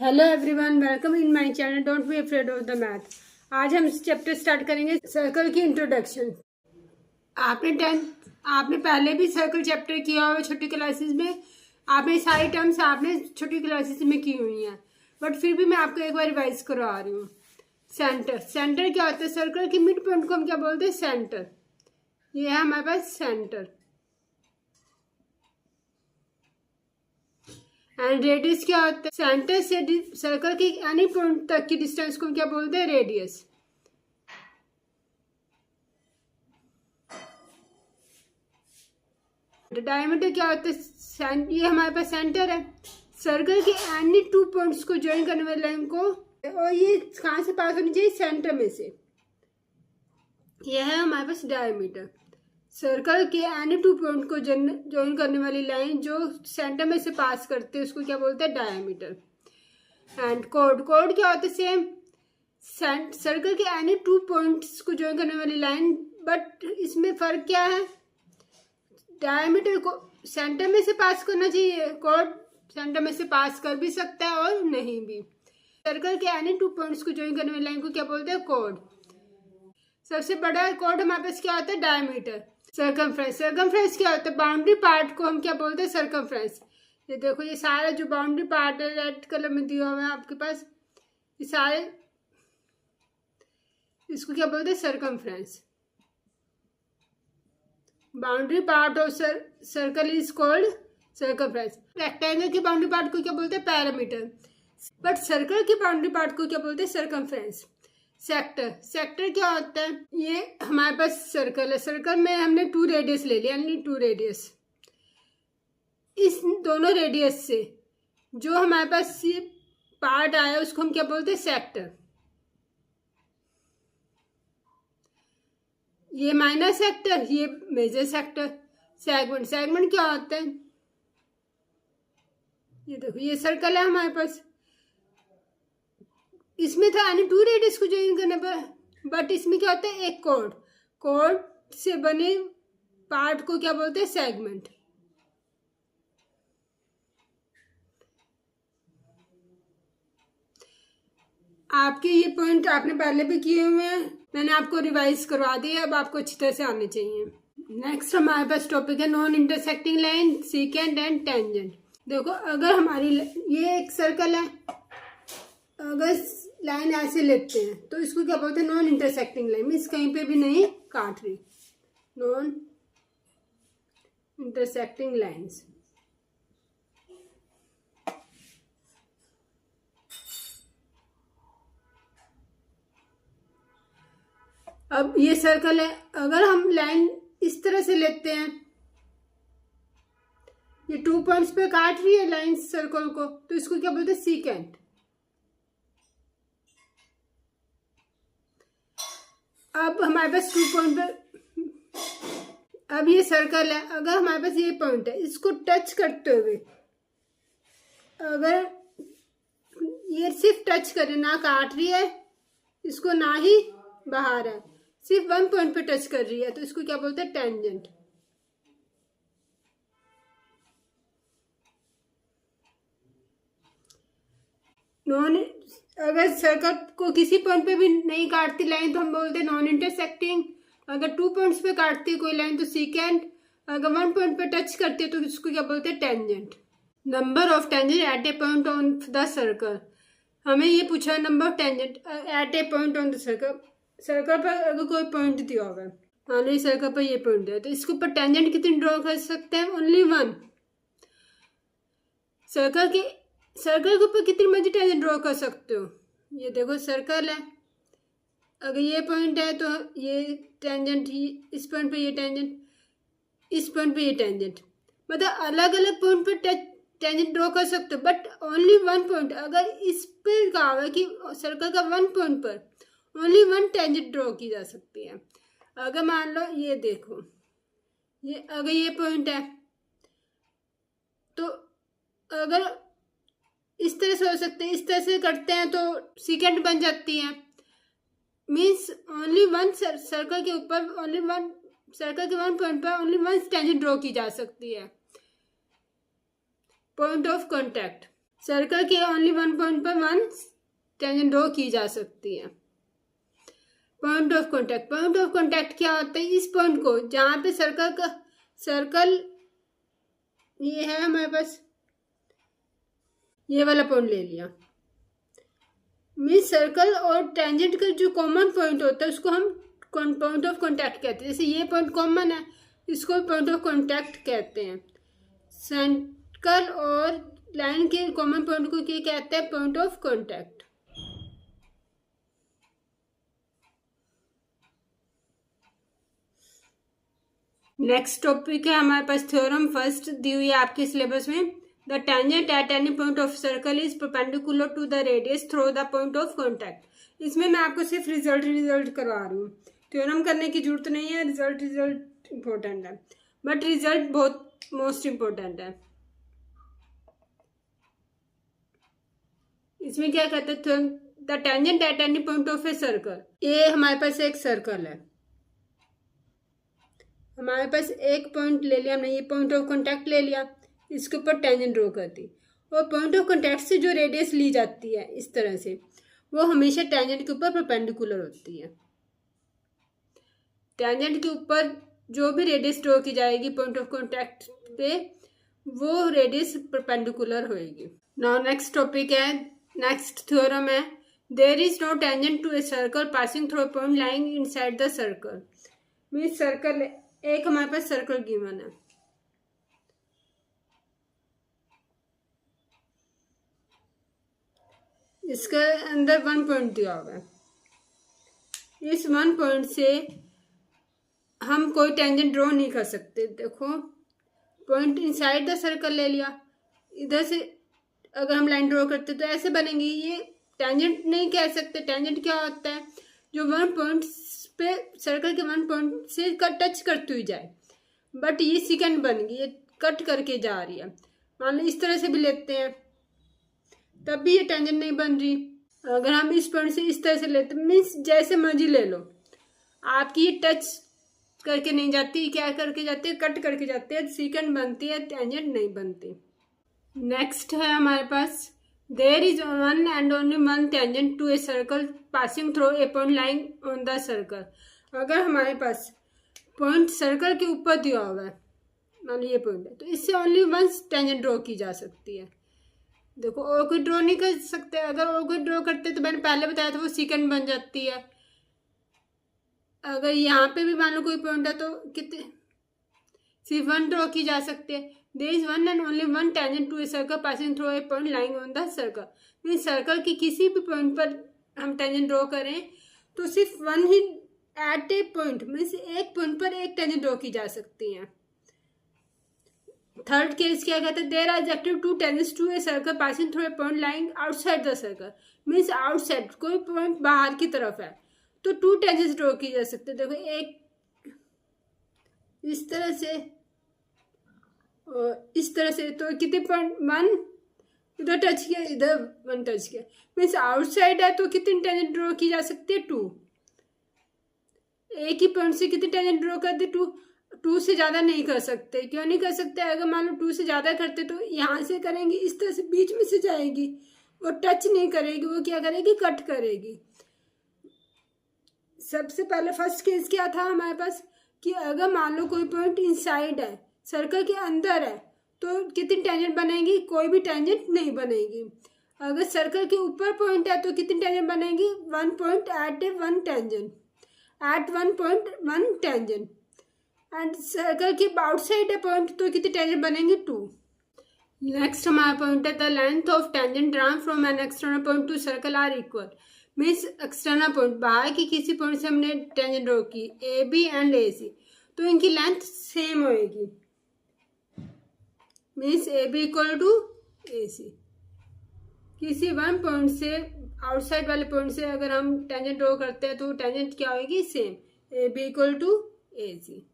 Hello everyone, welcome in my channel don't be afraid of the math. आज हम chapter start करेंगे circle की introduction. आपने पहले भी सर्कल चैप्टर किया हुआ छोटी क्लासेस में। आपने सारी टर्म्स आपने छोटी क्लासेस में की हुई हैं, बट फिर भी मैं आपको एक बार रिवाइज करवा रही हूँ। सेंटर क्या होता है? सर्कल की मिड पॉइंट को हम क्या बोलते हैं? सेंटर। ये है हमारे पास सेंटर। एंड रेडियस क्या होता है? सेंटर से सर्कल की एनी पॉइंट तक की डिस्टेंस को हम क्या बोलते हैं? रेडियस। डायमीटर क्या होता है? ये हमारे पास सेंटर है। सर्कल के एनी टू पॉइंट्स को ज्वाइन करने वाले लाइन को, और ये कहाँ से पास होनी चाहिए? सेंटर में से। यह है हमारे पास डायमीटर। सर्कल के एनी टू पॉइंट को ज्वाइन करने वाली लाइन जो सेंटर में से पास करते हैं उसको क्या बोलते हैं? डायमीटर। एंड कोड क्या होता है? सेम। सर्कल के एनी टू पॉइंट्स को ज्वाइन करने वाली लाइन, बट इसमें फर्क क्या है? डायमीटर को सेंटर में से पास करना चाहिए। कोड सेंटर में से पास कर भी सकता है और नहीं भी। सर्कल के एनी टू पॉइंट्स को ज्वाइन करने वाली लाइन को क्या बोलते हैं? कोड। सबसे बड़ा कोड हमारे पास क्या होता है? डायमीटर। सर्कमफ्रेंस क्या होता है? बाउंड्री पार्ट को हम क्या बोलते हैं? सर्कमफ्रेंस। ये देखो, ये सारा जो बाउंड्री पार्ट है रेड कलर में दिया हुआ है आपके पास, ये सारे, इसको क्या बोलते हैं? Circumference. Boundary part of circle is called circumference. Rectangle की बाउंड्री पार्ट को क्या बोलते हैं? पैरामीटर। बट सर्कल की बाउंड्री पार्ट को क्या बोलते हैं? सर्कमफ्रेंस। सेक्टर क्या होता है? ये हमारे पास सर्कल है। सर्कल में हमने 2 रेडियस ले लिया, यानी 2 रेडियस। इस दोनों रेडियस से जो हमारे पास ये पार्ट आया उसको हम क्या बोलते हैं? सेक्टर। ये माइनर सेक्टर, ये मेजर सेक्टर। सेगमेंट क्या होता है? ये देखो, ये सर्कल है हमारे पास, इसमें था यानी 2 रेडियस को ज्वाइन करने पर, बट इसमें क्या होता है? एक कोड से बने पार्ट को क्या बोलते हैं? सेगमेंट। आपके ये पॉइंट आपने पहले भी किए हुए हैं, मैंने आपको रिवाइज करवा दिया, अब आपको अच्छी तरह से आने चाहिए। नेक्स्ट हमारे पास टॉपिक है non intersecting line, secant and tangent. देखो, अगर हमारी ये एक सर्कल है, अगर लाइन ऐसे लेते हैं तो इसको क्या बोलते हैं? Non intersecting line. मीन्स कहीं पे भी नहीं काट रही। Non intersecting lines. अब ये सर्कल है, अगर हम लाइन इस तरह से लेते हैं, ये 2 पॉइंट्स पे काट रही है लाइन सर्कल को, तो इसको क्या बोलते हैं? सीकेंट। अब हमारे पास 2 पॉइंट पे, अब ये सर्कल है, अगर हमारे पास ये पॉइंट है, इसको टच करते हुए, अगर ये सिर्फ टच करे, ना काट रही है इसको ना ही बाहर है, सिर्फ 1 पॉइंट पे टच कर रही है, तो इसको क्या बोलते हैं? टेंजेंट। अगर सर्कल को किसी पॉइंट पे भी नहीं काटती लाइन तो हम बोलते हैं नॉन इंटरसेक्टिंग। अगर 2 पॉइंट्स पे काटती है कोई लाइन तो सीकेंट। अगर 1 पॉइंट पे टच करती है तो इसको क्या बोलते हैं? Tangent. Number of tangent at A point on the circle. हमें ये पूछा number of tangent at A point on the circle. Circle पर अगर कोई पॉइंट दिया होगा, मान लो सर्कल पर ये पॉइंट है, तो इसके ऊपर टेंजेंट कितनी ड्रॉ कर सकते हैं? ओनली 1। सर्कल के ऊपर कितनी मर्जी टेंजेंट ड्रॉ कर सकते हो। ये देखो, सर्कल है, अगर ये पॉइंट है तो ये टेंजेंट, इस पॉइंट पे ये टेंजेंट, इस पॉइंट पे ये टेंजेंट, मतलब अलग अलग पॉइंट पे टेंजेंट ड्रॉ कर सकते हो, बट ओनली 1 पॉइंट। अगर इस पे कहा हुआ है कि सर्कल का 1 पॉइंट पर ओनली 1 टेंजेंट ड्रॉ की जा सकती है। अगर मान लो ये देखो, ये अगर ये पॉइंट है तो अगर इस तरह से हो सकते हैं, इस तरह से करते हैं तो सीकेंट बन जाती है। मीन्स ओनली 1 सर्कल के ऊपर, ओनली 1 सर्कल के 1 पॉइंट पर ओनली 1 टेंजेंट ड्रॉ की जा सकती है। Point of contact. सर्कल के ओनली वन पॉइंट पर वन टेंजेंट ड्रॉ की जा सकती है। पॉइंट ऑफ कॉन्टैक्ट क्या होता है? इस पॉइंट को जहाँ पे सर्कल ये है हमारे पास, ये वाला पॉइंट ले लिया, मीन्स सर्कल और टेंजेंट का जो कॉमन पॉइंट होता है उसको हम पॉइंट ऑफ कॉन्टैक्ट कहते हैं। जैसे ये पॉइंट कॉमन है, इसको पॉइंट ऑफ कॉन्टैक्ट कहते हैं। सर्कल और लाइन के कॉमन पॉइंट को क्या कहते हैं? Point of contact. Next topic है हमारे पास थ्योरम फर्स्ट दी हुई है आपके सिलेबस में। The tangent at any point of circle is perpendicular to the radius through the point of contact. इसमें मैं आपको सिर्फ रिजल्ट करवा रही हूँ, थ्योरम करने की जरूरत नहीं है। रिजल्ट इंपॉर्टेंट है, बट रिजल्ट बहुत मोस्ट इंपॉर्टेंट है। इसमें क्या कहते हैं? The tangent at any point of a circle. ये हमारे पास एक सर्कल है, हमारे पास एक पॉइंट ले लिया हमने, ये पॉइंट ऑफ कॉन्टैक्ट ले लिया, इसके ऊपर टेंजेंट ड्रॉ कर दी, और पॉइंट ऑफ कॉन्टैक्ट से जो रेडियस ली जाती है इस तरह से, वो हमेशा टेंजेंट के ऊपर परपेंडिकुलर होती है। टेंजेंट के ऊपर जो भी रेडियस ड्रॉ की जाएगी पॉइंट ऑफ कॉन्टैक्ट पे, वो रेडियस परपेंडिकुलर होएगी। नाउ नेक्स्ट टॉपिक है, नेक्स्ट थ्योरम है, there is no tangent to a circle passing through a point lying inside the circle. Means circle, एक हमारे पास सर्कल गिवन है, इसके अंदर वन पॉइंट दिया हुआ है। इस वन पॉइंट से हम कोई टेंजेंट ड्रॉ नहीं कर सकते। देखो, पॉइंट इनसाइड द सर्कल ले लिया, इधर से अगर हम लाइन ड्रॉ करते तो ऐसे बनेंगी। ये टेंजेंट नहीं कह सकते। टेंजेंट क्या होता है? जो वन पॉइंट पे सर्कल के वन पॉइंट से टच करती हुई जाए, बट ये सेकंड बन गई, ये कट करके जा रही है। मान लो इस तरह से भी लेते हैं तब भी ये टेंजेंट नहीं बन रही। अगर हम इस पॉइंट से इस तरह से लेते, मीन्स जैसे मर्जी ले लो, आपकी ये टच करके नहीं जाती, क्या करके जाती है? कट करके जाती है, सेकंड बनती है, टेंजेंट नहीं बनती। नेक्स्ट है हमारे पास, there is one and only one tangent to a circle passing through a point lying on the circle. अगर हमारे पास पॉइंट सर्कल के ऊपर दिया हुआ है, मान लो ये पॉइंट है, तो इससे ओनली वन टेंजेंट ड्रॉ की जा सकती है। देखो, और कोई ड्रॉ नहीं कर सकते। अगर और कोई ड्रॉ करते तो मैंने पहले बताया था वो सेकंड बन जाती है। अगर यहाँ पे भी मान लो कोई पॉइंट है तो कितने, सिर्फ वन ड्रॉ की जा सकती है। There is one and only one tangent to a circle passing through a point lying on the circle. Mean circle की किसी भी पॉइंट पर हम टेंजेंट ड्रॉ करें तो सिर्फ वन ही एट ए पॉइंट, मीन्स एक पॉइंट पर एक टेंजेंट ड्रॉ की जा सकती है। थर्ड केस क्या कहते हैं? There are exactly two tangents to a circle passing through a point lying outside the circle. Means outside, कोई पॉइंट बाहर की तरफ है तो टू टेंजेंट्स ड्रॉ की जा सकते हैं। देखो, एक इस तरह से और इस तरह से, तो कितने पॉइंट? वन इधर टच किया, इधर वन टच किया, मीन्स आउटसाइड है तो कितनी टेंजेंट ड्रॉ की जा सकती है? टू। एक ही पॉइंट से कितनी टेंजेंट ड्रॉ कर दी? टू। टू से ज़्यादा नहीं कर सकते। क्यों नहीं कर सकते? अगर मान लो टू से ज़्यादा करते तो यहाँ से करेंगे, इस तरह से बीच में से जाएगी, वो टच नहीं करेगी, वो क्या करेगी? कट करेगी। सबसे पहले फर्स्ट केस क्या था हमारे पास कि अगर मान लो कोई पॉइंट इनसाइड है, सर्कल के अंदर है, तो कितनी टेंजेंट बनेगी? कोई भी टेंजेंट नहीं बनेगी। अगर सर्कल के ऊपर पॉइंट है तो कितनी टेंजेंट बनेगी? One point at a one tangent, at one point one tangent. And circle के आउटसाइड है पॉइंट तो कितनी टेंजेंट बनेंगी? टू। नेक्स्ट हमारा पॉइंट है, the length of tangent drawn from an external point to circle are equal. Means external point, बाहर की किसी पॉइंट से हमने टेंजेंट ड्रॉ की, A B and A C, तो इनकी लेंथ सेम होएगी। Means A B equal to A C. किसी वन पॉइंट से आउटसाइड वाले पॉइंट से अगर हम टेंजेंट ड्रॉ करते हैं तो टेंजेंट क्या होगी? Same, A B equal to A C.